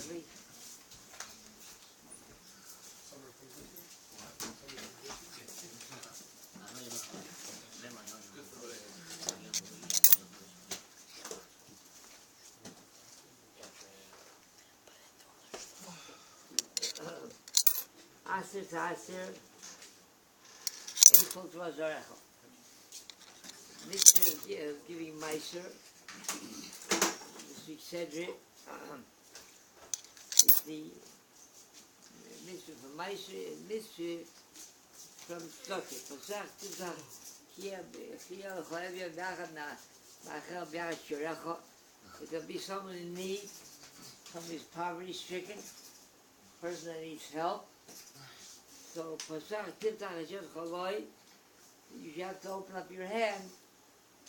shortly. Aser to Aser, equal to Azarecha. Mitzvah is giving Meiser. This week's Cedric is the Mitzvah from Meiser and Mitzvah from Tzedakah. Pasach Tzedakah. It can be someone in need, someone who's poverty-stricken, person that needs help. So, Pasach Tzedakah is just chaloi. You have to open up your hand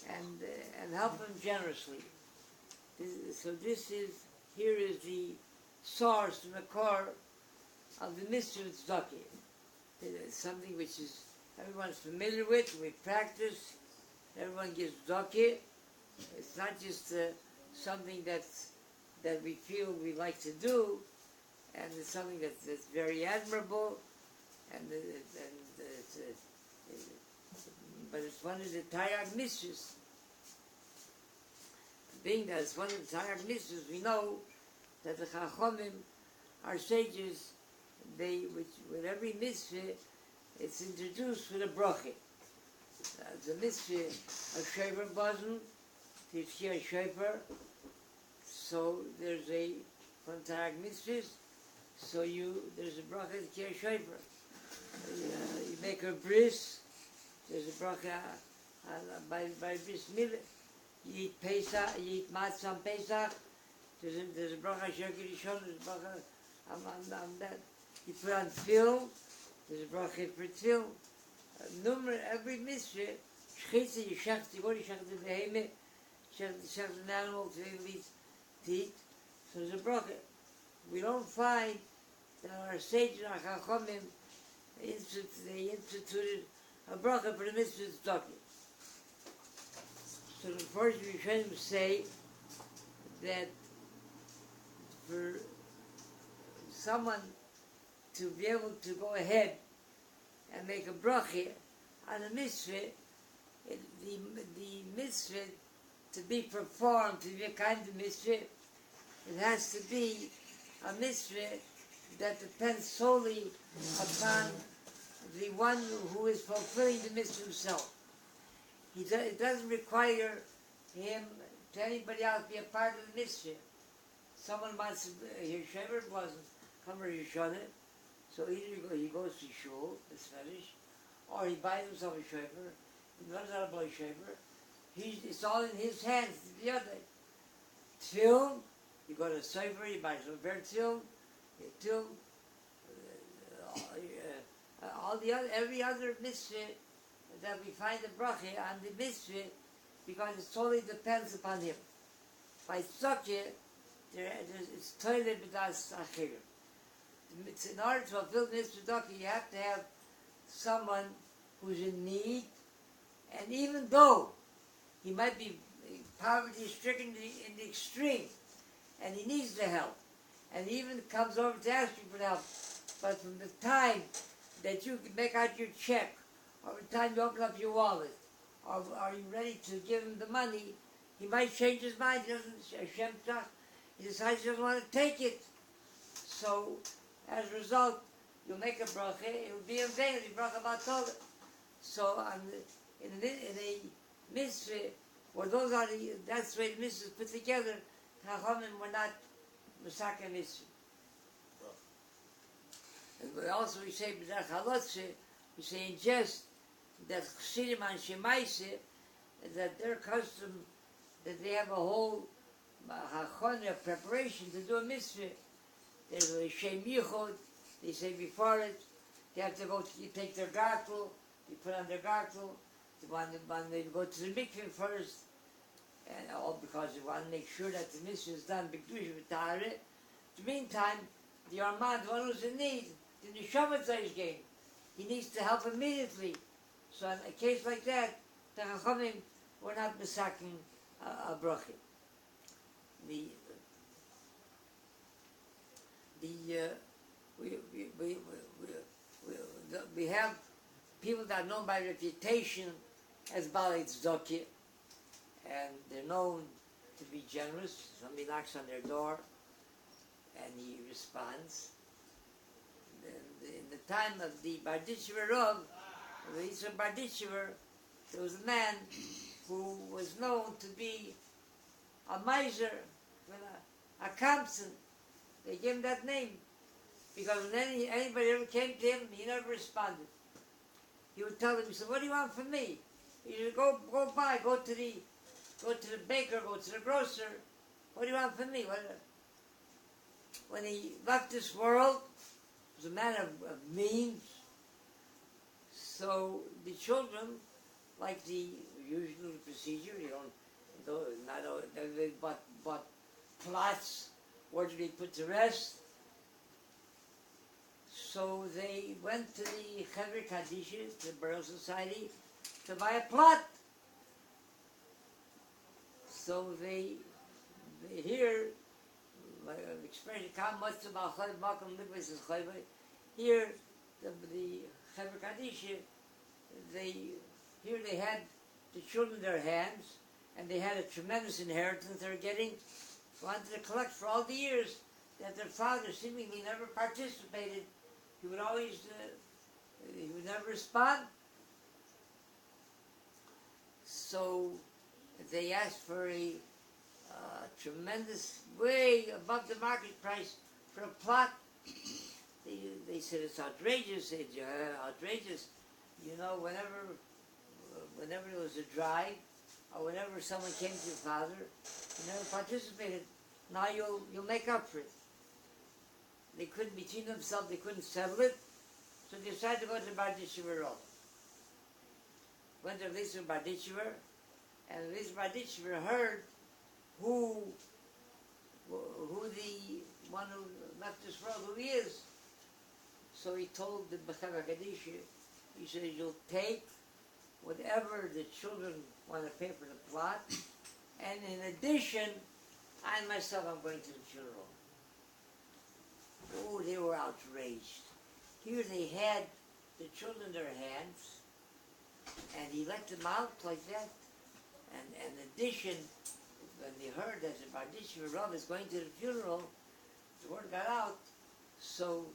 and help them generously. So here is the source, the core of the Mitzvah of Tzedakah. It's something which is everyone's familiar with, we practice, everyone gives tzedakah. It's not just something that we feel we like to do, and it's something that's very admirable, but it's one of the Taryag mitzvahs. Being that it's one of the Taryag mitzvahs, we know that the Chachomim, our sages, with every mitzvah, it's introduced with a bracha. The mitzvah of Shever Bazin, Tifkir Shever. So there's a from Taryag mitzvahs. So there's a bracha of Tifkir Shever. You make a bris. There's a bracha by bris milah. You eat Pesach. You eat matzah on Pesach. There's a bracha Sheker Rishon. There's a bracha on that. You put on tefillin. There's a bracha for tefillin. Every mitzvah, shchitza, you shech the behemoth, shech an animal to eat. So there's a bracha. We don't find that our sages, our chachomim, they instituted a bracha for the mitzvah of tzedakah. So the first Rishonim say that for someone to be able to go ahead and make a bracha on a mitzvah, the mitzvah to be performed, to be a kind of mitzvah, it has to be a mitzvah that depends solely upon the one who is fulfilling the mitzvah himself. It doesn't require him to anybody else be a part of the mitzvah. Someone wants to hear Shever, wasn't come to Yeshana, so either he goes to shul, it's finished, or he buys himself a shaver, he learns how to blow a shaver. It's all in his hands. The other tefillin, you go to a sefer, you buy some Berditchev, every other mitzvah that we find the bracha on the mitzvah, because it totally depends upon him. By tzedakah, it's totally b'das achirim. In order to fulfill the mitzvah tzedakah, you have to have someone who's in need, and even though he might be poverty-stricken in the extreme, and he needs the help, and he even comes over to ask you for help, but from the time that you make out your check, or the time you open up your wallet, or are you ready to give him the money, he might change his mind. He decides he doesn't want to take it. So, as a result, you'll make a bracha, it will be in vain, the bracha batola. So, in a mitzvah, where that's the way the mitzvah is put together, Chachamim were not Masaka mitzvah. And also we say, we say in jest, that Chsidim and Shemaise, that their custom, that they have a whole hachonah preparation to do a mitzvah. There's a Shem Yichud, they say before it, they have to you take their gartel, you put on their gartel, they go to the mikveh first, and all because they want to make sure that the mitzvah is done b'kedush v'tahara. In the meantime, the Armand, one who's in need, the neshama tzayis, he needs to help immediately. So in a case like that, the Chachamim were not misaking a bracha. we have people that are known by reputation as Balei Tzedakah, and they're known to be generous. Somebody knocks on their door, and he responds. In the time of the Berditchev Rav, the Yitzchak Berditchev, there was a man who was known to be a miser, a Kamson. They gave him that name because when anybody ever came to him, he never responded. He would tell them, he said, "What do you want from me?" He said, go to the baker, go to the grocer. What do you want from me? When he left this world, he was a man of means. So the children, like the usual procedure, they bought plots. Where did they put to rest? So they went to the Chevre Kadisha, to the Burial Society, to buy a plot. So they hear, like an expression, here, the Chevre Kadisha, they had the children in their hands, and they had a tremendous inheritance they were getting, wanted to collect for all the years that their father seemingly never participated. He would always, he would never respond. So they asked for a tremendous, way above the market price for a plot. They said it's outrageous. They said, outrageous. You know, whenever there was a drive, or whenever someone came to your father, you never participated. Now you'll make up for it. They couldn't, between themselves, they couldn't settle it, so they decided to go to Berditchev. Went to Berditchev, and Berditchev heard who the one who left this world, who he is. So he told the Bechava Kadisha, he said, "You'll take whatever the children want to pay for the plot, and in addition, I myself am going to the funeral." Oh, they were outraged. Here they had the children in their hands, and he let them out like that. And in addition, when they heard that the Berditchev Rav is going to the funeral, the word got out, so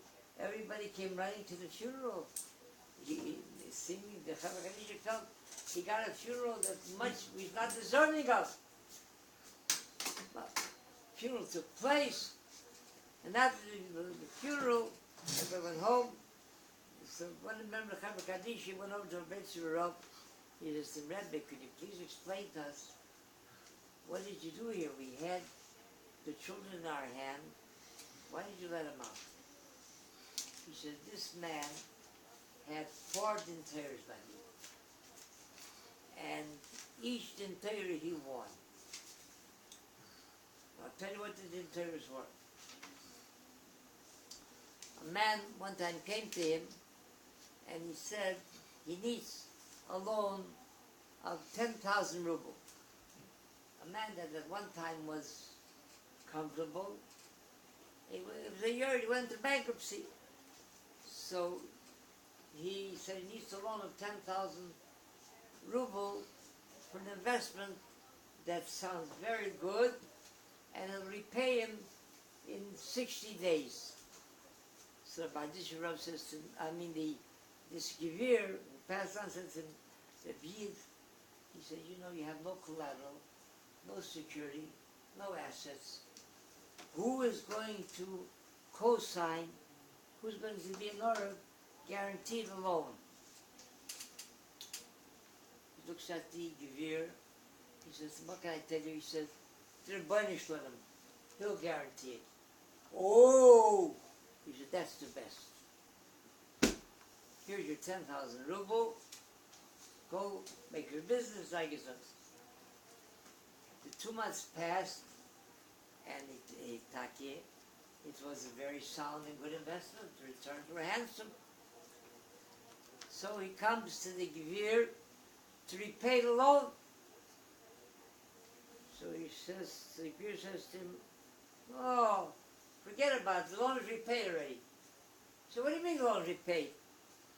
everybody came running to the funeral. Seemingly, the Chevra Kadisha felt he got a funeral that much he's not deserving of. But the funeral took place, and after the funeral, everyone went home. So one member of the Chevra Kadisha went over to Berditchev Rav. He said, "Rebbe, could you please explain to us, what did you do here? We had the children in our hand. Why did you let them out?" He said, "This man had 4 dinteres by me, and each dintere he won. I'll tell you what the dinteres were. A man one time came to him, and he said he needs a loan of 10,000 ruble. A man that at one time was comfortable. It was a year he went into bankruptcy. So he said he needs a loan of 10,000 ruble for an investment that sounds very good, and it'll repay him in 60 days. So Berditchev Rav says to him, this Gevir, who passed on, said to him, Rabbi, he said, you know, you have no collateral, no security, no assets. Who is going to co-sign, who's going to be in order, guarantee the loan? He looks at the Gevir, he says, what can I tell you? He says, Berditchev, let him, he'll guarantee it. Oh! He said, that's the best. Here's your 10,000 ruble, go make your business like it's done. The 2 months passed, and it was a very sound and good investment. The returns were handsome. So he comes to the Gevir to repay the loan. So he says, the Gevir says to him, oh, forget about it. The loan is repaid already. So what do you mean the loan is repaid?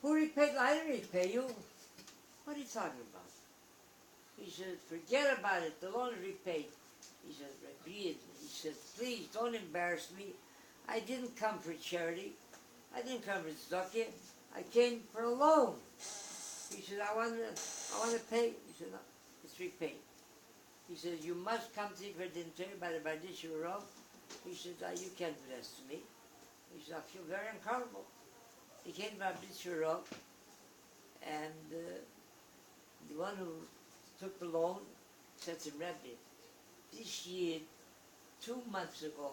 Who repaid? I didn't repay you. What are you talking about? He said, forget about it. The loan is repaid. He said, Rabbi, he said, please don't embarrass me. I didn't come for charity. I didn't come for tzedakah. I came for a loan. He said, I want to pay. He said, no, it's repaid. He said, you must come to me for dinner by the Berditchev. He said, you can't do this to me. He said, I feel very uncomfortable. He came to Berditchev, and the one who took the loan said to Rebbe, this year, 2 months ago,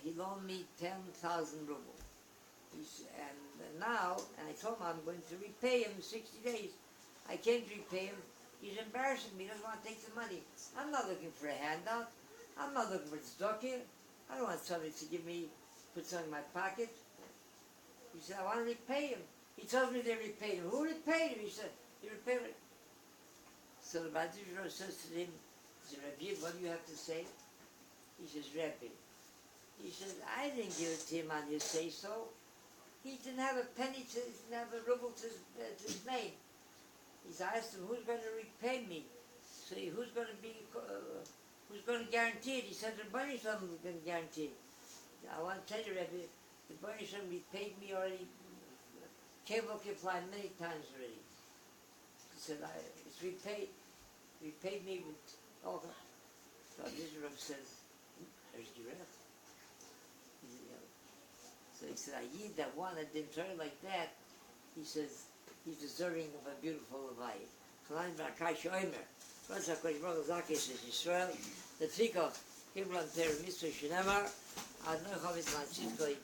he loaned me 10,000 rubles. And now, and I told him I'm going to repay him in 60 days. I can't repay him. He's embarrassing me. He doesn't want to take the money. I'm not looking for a handout. I'm not looking for tzedakah. I don't want somebody to give me, put something in my pocket. He said, I want to repay him. He told me they repaid him. Who repaid him? He said, he repaid him. So the Berditchev says to him, he said, Rabbi, what do you have to say? He says, Rebbe. He says, I didn't give it to him on your say-so. He didn't have a penny, he didn't have a ruble to his name. He said, I asked him, who's going to repay me? So who's going to guarantee it? He said, the Berditchev is going to guarantee it. I want to tell you, Rebbe, the Berditchev repaid me already, cable applied many times already. He said, it's repaid. Repaid me with all that. So Berditchev says, there's the rest. So he said, I eat that one that didn't turn like that. He says, he's deserving of a beautiful Levi. Kalan Barakash Omer. Once I could brother Zaki says Israel, the Tzikov, Hibran Ter Mitzvah Shinamar, Adnochavis Lanchitko,